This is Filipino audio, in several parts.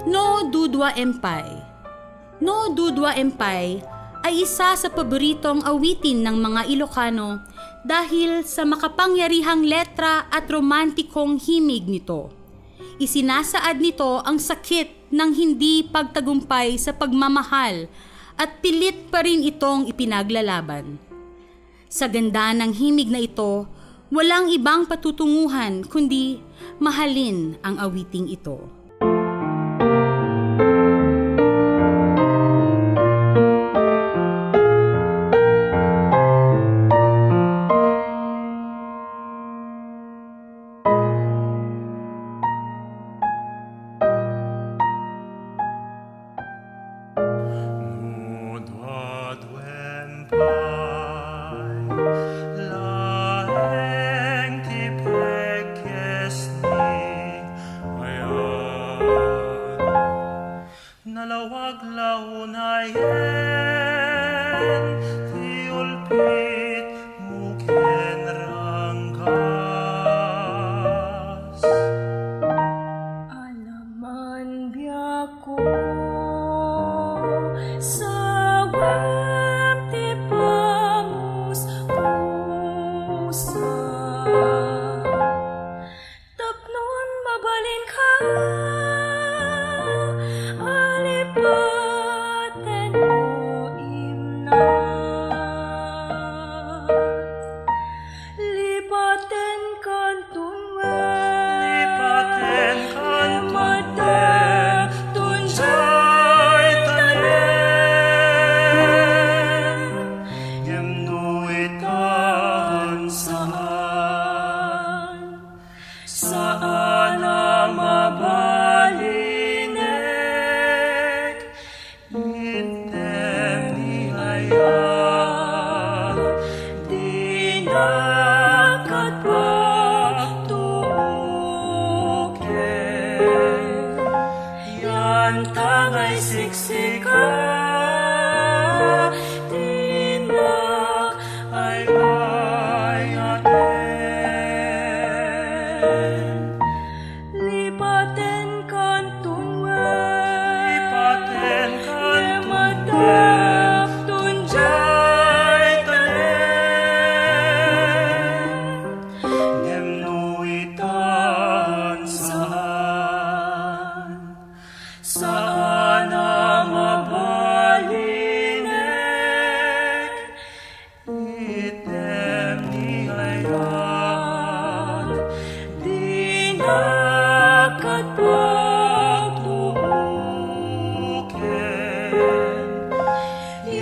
No Duaduaem. No Duaduaem ay isa sa paboritong awitin ng mga Ilocano dahil sa makapangyarihang letra at romantikong himig nito. Isinasaad nito ang sakit ng hindi pagtagumpay sa pagmamahal at pilit pa rin itong ipinaglalaban. Sa ganda ng himig na ito, walang ibang patutunguhan kundi mahalin ang awiting ito.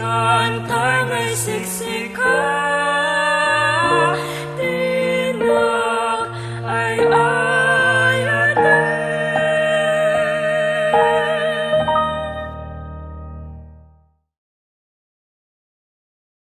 Yan tangay siksik